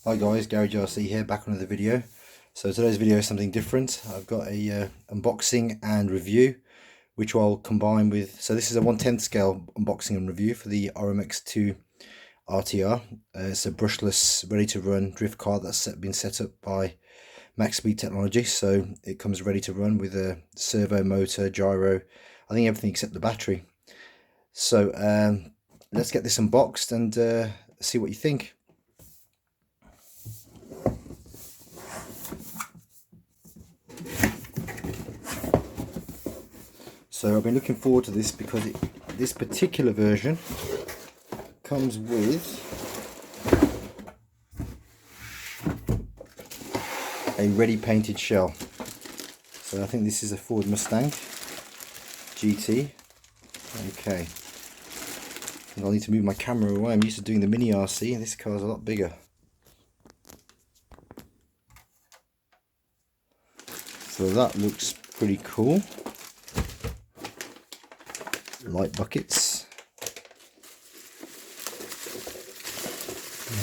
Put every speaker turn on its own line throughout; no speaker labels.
Hi guys, Garage RC here, back on another video. So today's video is something different. I've got a unboxing and review, which I'll combine with. So this is a 1/10 scale unboxing and review for the RMX 2.0 RTR. It's a brushless, ready to run drift car that's been set up by MST technology. So it comes ready to run with a servo motor, gyro, I think everything except the battery. So let's get this unboxed and see what you think. So I've been looking forward to this because this particular version comes with a ready painted shell. So I think this is a Ford Mustang GT. Okay, and I'll need to move my camera away. I'm used to doing the mini RC and this car's a lot bigger. So that looks pretty cool. Light buckets.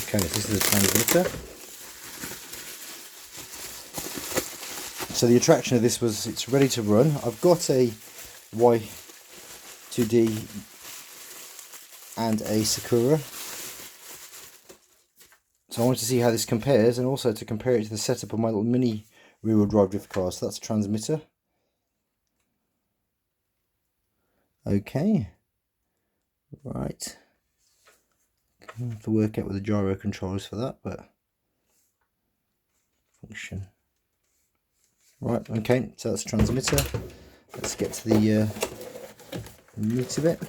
Okay, so this is a transmitter. So the attraction of this was it's ready to run. I've got a Y2D and a Sakura. So I wanted to see how this compares and also to compare it to the setup of my little mini rear-wheel drive drift car. So that's a transmitter. Okay, right, I have to work out with the gyro controllers for that, but function. Right, okay, so that's transmitter. Let's get to the meat of it.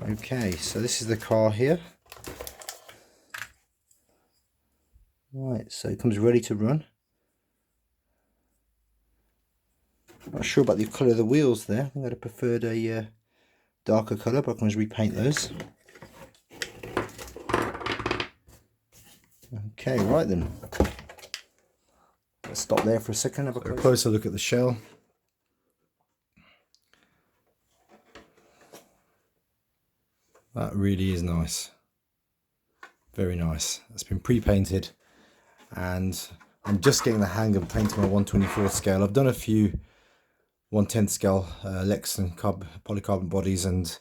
Okay, so this is the car here. Right, so it comes ready to run. Not sure about the colour of the wheels there. I think I'd have preferred a darker colour, but I can just repaint those. Okay, right then. Let's stop there for a second, have a closer look at the shell. That really is nice. Very nice. It's been pre-painted and I'm just getting the hang of painting my 1/24 scale. I've done a few 1/10 scale Lex and polycarbonate bodies, and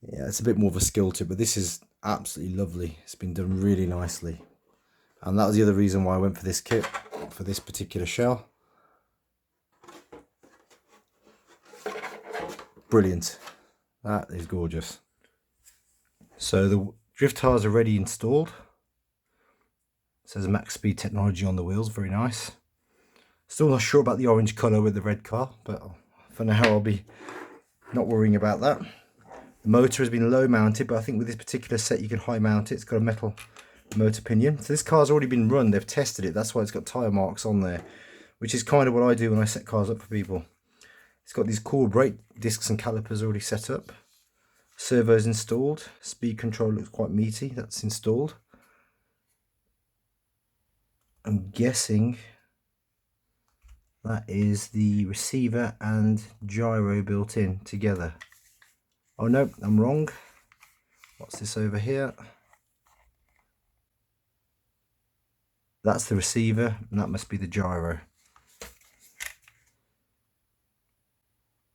yeah, it's a bit more of a skill to it, but this is absolutely lovely. It's been done really nicely, and that was the other reason why I went for this kit, for this particular shell. Brilliant. That is gorgeous. So the drift tires are already installed. It says max speed technology on the wheels, very nice. Still not sure about the orange colour with the red car, but for now I'll be not worrying about that. The motor has been low mounted, but I think with this particular set you can high mount it. It's got a metal motor pinion. So this car's already been run, they've tested it, that's why it's got tyre marks on there, which is kind of what I do when I set cars up for people. It's got these cool brake discs and calipers already set up. Servos installed. Speed control looks quite meaty, that's installed. I'm guessing that is the receiver and gyro built in together. Oh no, I'm wrong. What's this over here? That's the receiver and that must be the gyro.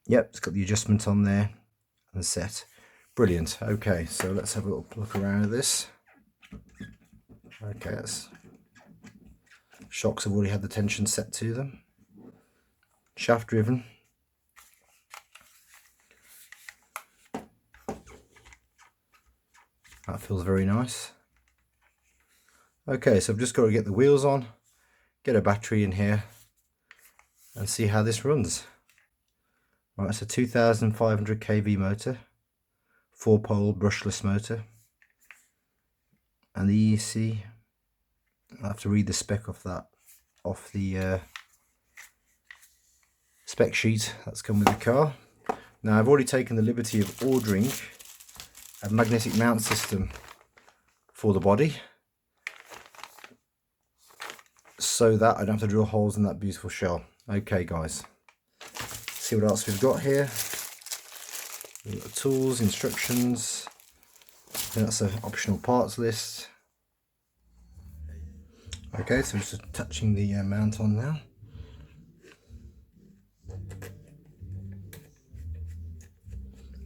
Yep, it's got the adjustment on there and set. Brilliant. Okay, so let's have a little look around at this. Okay, that's shocks have already had the tension set to them. Shaft driven. That feels very nice. Okay, so I've just got to get the wheels on, get a battery in here and see how this runs. Right, it's a 2500 kV motor, 4-pole brushless motor, and the EC, I'll have to read the spec off that, off the spec sheet that's come with the car. Now I've already taken the liberty of ordering a magnetic mount system for the body, so that I don't have to drill holes in that beautiful shell. Okay guys, see what else we've got here. We've got tools, instructions, I think that's an optional parts list. Okay, so it's just touching the mount on now.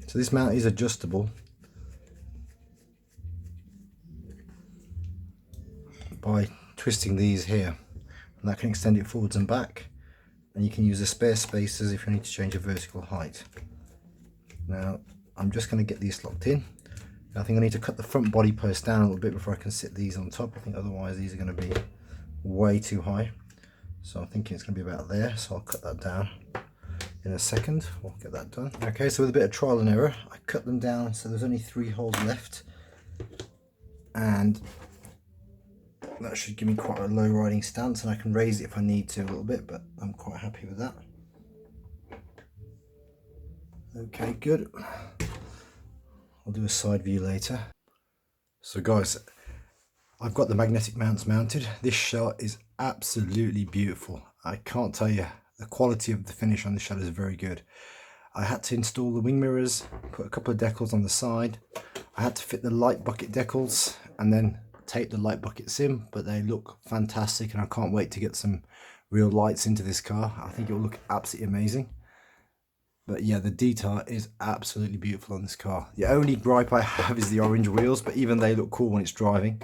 So this mount is adjustable by twisting these here, and that can extend it forwards and back, and you can use the spare spacers if you need to change a vertical height. Now I'm just going to get these locked in. I think I need to cut the front body post down a little bit before I can sit these on top. I think otherwise these are going to be way too high. So I'm thinking it's going to be about there, so I'll cut that down in a second. We'll get that done. Okay, so with a bit of trial and error, I cut them down so there's only 3 holes left, and that should give me quite a low riding stance, and I can raise it if I need to a little bit, but I'm quite happy with that. Okay, good. I'll do a side view later. So guys, I've got the magnetic mounts mounted. This shell is absolutely beautiful. I can't tell you, the quality of the finish on the shell is very good. I had to install the wing mirrors, put a couple of decals on the side. I had to fit the light bucket decals and then tape the light buckets in, but they look fantastic and I can't wait to get some real lights into this car. I think it will look absolutely amazing. But yeah, the detail is absolutely beautiful on this car. The only gripe I have is the orange wheels, but even they look cool when it's driving.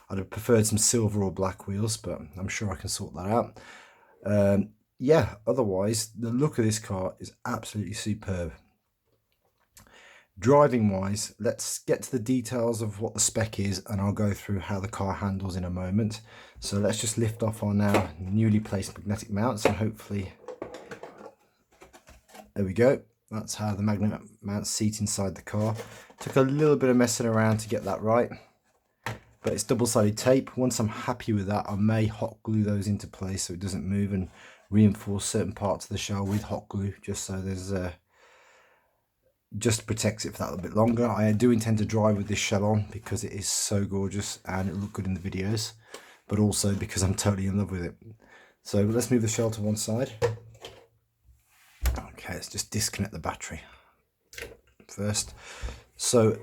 I'd have preferred some silver or black wheels, but I'm sure I can sort that out. Yeah, otherwise, the look of this car is absolutely superb. Driving wise, let's get to the details of what the spec is, and I'll go through how the car handles in a moment. So let's just lift off our now newly placed magnetic mounts, and hopefully, there we go. That's how the magnet mounts seat inside the car. Took a little bit of messing around to get that right, but it's double-sided tape. Once I'm happy with that, I may hot glue those into place so it doesn't move, and reinforce certain parts of the shell with hot glue, just so there's just protects it for that little bit longer. I do intend to drive with this shell on because it is so gorgeous and it looked good in the videos, but also because I'm totally in love with it. So let's move the shell to one side. Okay, let's just disconnect the battery first. So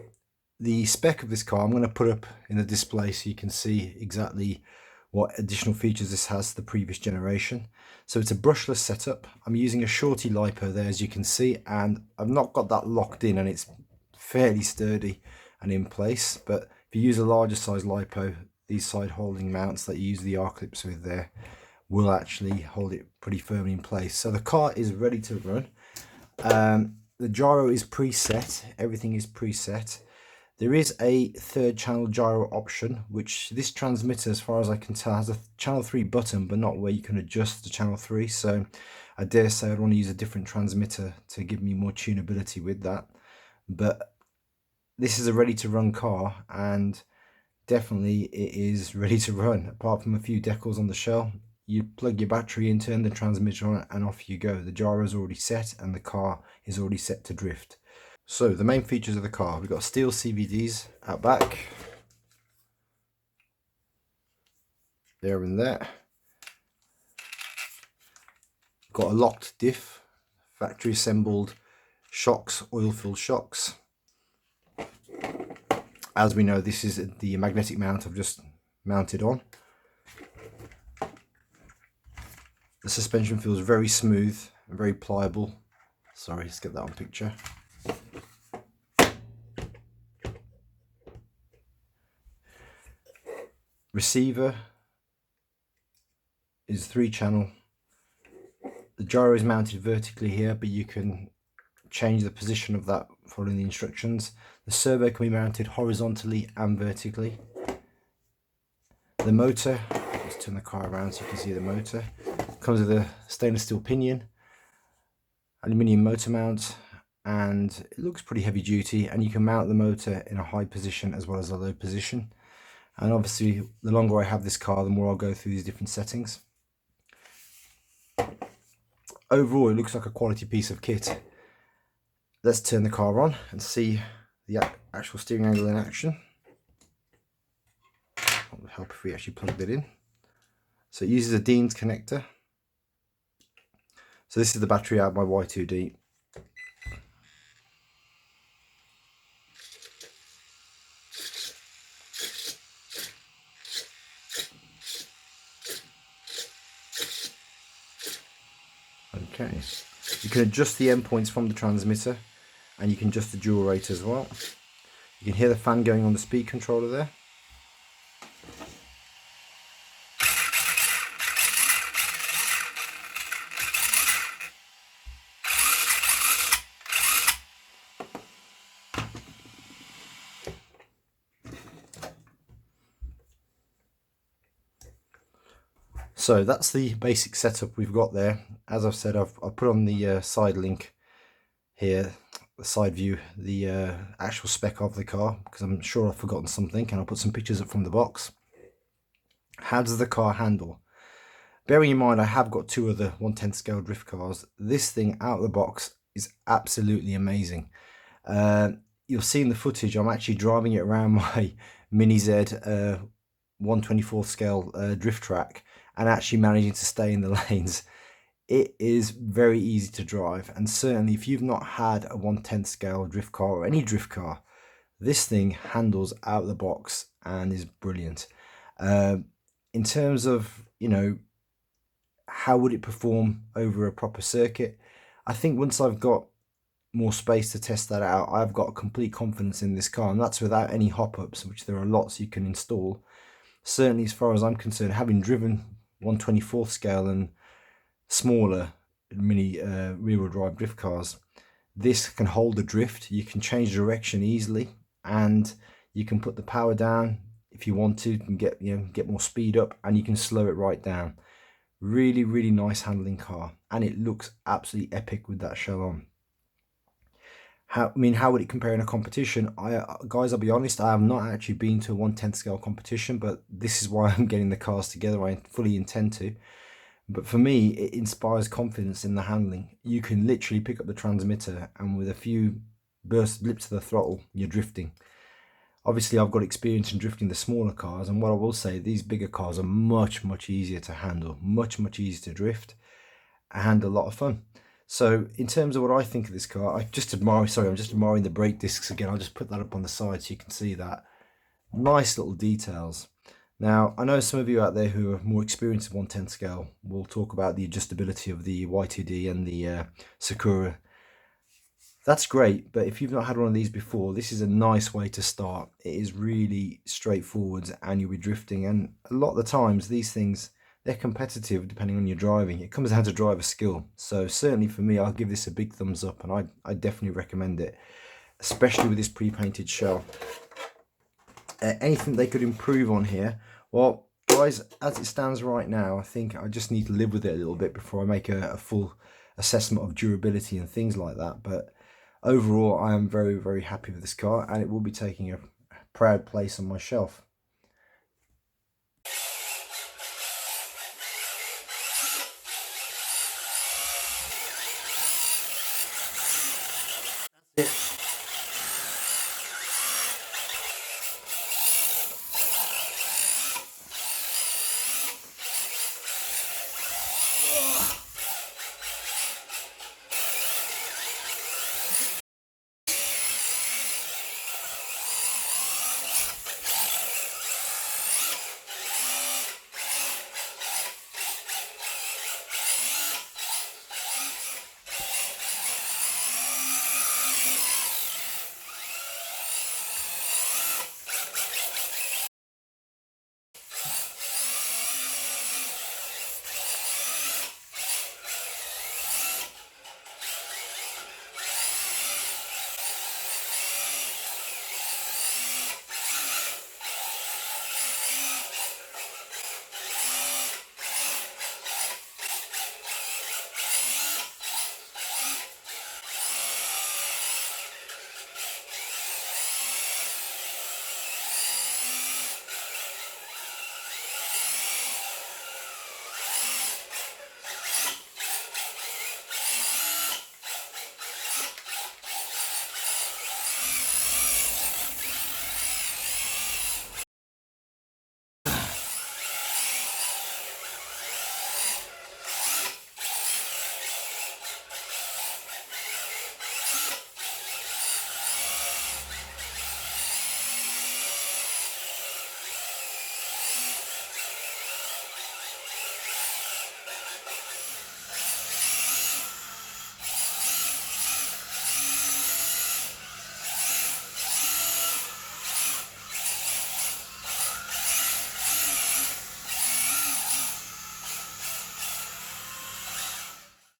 the spec of this car I'm going to put up in the display so you can see exactly what additional features this has to the previous generation. So it's a brushless setup. I'm using a shorty lipo there, as you can see, and I've not got that locked in, and it's fairly sturdy and in place. But if you use a larger size lipo, these side holding mounts that you use the R-clips with there will actually hold it pretty firmly in place. So the car is ready to run. The gyro is preset, everything is preset. There is a 3rd channel gyro option, which this transmitter, as far as I can tell, has a channel 3 button, but not where you can adjust the channel 3. So I dare say I'd want to use a different transmitter to give me more tunability with that. But this is a ready to run car, and definitely it is ready to run. Apart from a few decals on the shell, you plug your battery in, turn the transmitter on, and off you go. The gyro is already set and the car is already set to drift. So the main features of the car, we've got steel CVDs out back, there and there. Got a locked diff, factory assembled shocks, oil filled shocks. As we know, this is the magnetic mount I've just mounted on. The suspension feels very smooth and very pliable. Sorry, let's get that on picture. Receiver is 3-channel. The gyro is mounted vertically here, but you can change the position of that following the instructions. The servo can be mounted horizontally and vertically. The motor, let's turn the car around so you can see the motor, comes with a stainless steel pinion, aluminium motor mount, and it looks pretty heavy duty, and you can mount the motor in a high position as well as a low position. And obviously the longer I have this car, the more I'll go through these different settings. Overall, it looks like a quality piece of kit. Let's turn the car on and see the actual steering angle in action. It would help if we actually plugged it in. So it uses a Dean's connector. So this is the battery out of my Y2D. Okay, you can adjust the endpoints from the transmitter, and you can adjust the dual rate as well. You can hear the fan going on the speed controller there. So that's the basic setup we've got there. As I've said, I've put on the side link here, the side view, the actual spec of the car, because I'm sure I've forgotten something, and I'll put some pictures up from the box. How does the car handle? Bearing in mind I have got two other 1/10 scale drift cars, this thing out of the box is absolutely amazing. You'll see in the footage I'm actually driving it around my Mini Z 1/24 scale drift track and actually managing to stay in the lanes. It is very easy to drive, and certainly if you've not had a 1/10 scale drift car or any drift car, this thing handles out of the box and is brilliant. In terms of, you know, how would it perform over a proper circuit, I think once I've got more space to test that out, I've got complete confidence in this car, and that's without any hop-ups, which there are lots you can install. Certainly as far as I'm concerned, having driven 1/24 scale and smaller mini rear-wheel drive drift cars, this can hold the drift. You can change direction easily, and you can put the power down if you want to and get more speed up, and you can slow it right down. Really nice handling car, and it looks absolutely epic with that shell on. How would it compare in a competition? Guys, I'll be honest, I have not actually been to a 1/10 scale competition, but this is why I'm getting the cars together. I fully intend to. But for me, it inspires confidence in the handling. You can literally pick up the transmitter, and with a few bursts, blips to the throttle, you're drifting. Obviously, I've got experience in drifting the smaller cars, and what I will say, these bigger cars are much easier to handle, much easier to drift, and a lot of fun. So in terms of what I think of this car, I'm just admiring the brake discs again. I'll just put that up on the side so you can see that. Nice little details. Now, I know some of you out there who are more experienced in 1/10 scale will talk about the adjustability of the Y2D and the Sakura. That's great, but if you've not had one of these before, this is a nice way to start. It is really straightforward, and you'll be drifting, and a lot of the times these things, they're competitive depending on your driving. It comes down to driver skill. So certainly for me, I'll give this a big thumbs up, and I definitely recommend it, especially with this pre-painted shell. Anything they could improve on here? Well, guys, as it stands right now, I think I just need to live with it a little bit before I make a full assessment of durability and things like that. But overall, I am very happy with this car, and it will be taking a proud place on my shelf.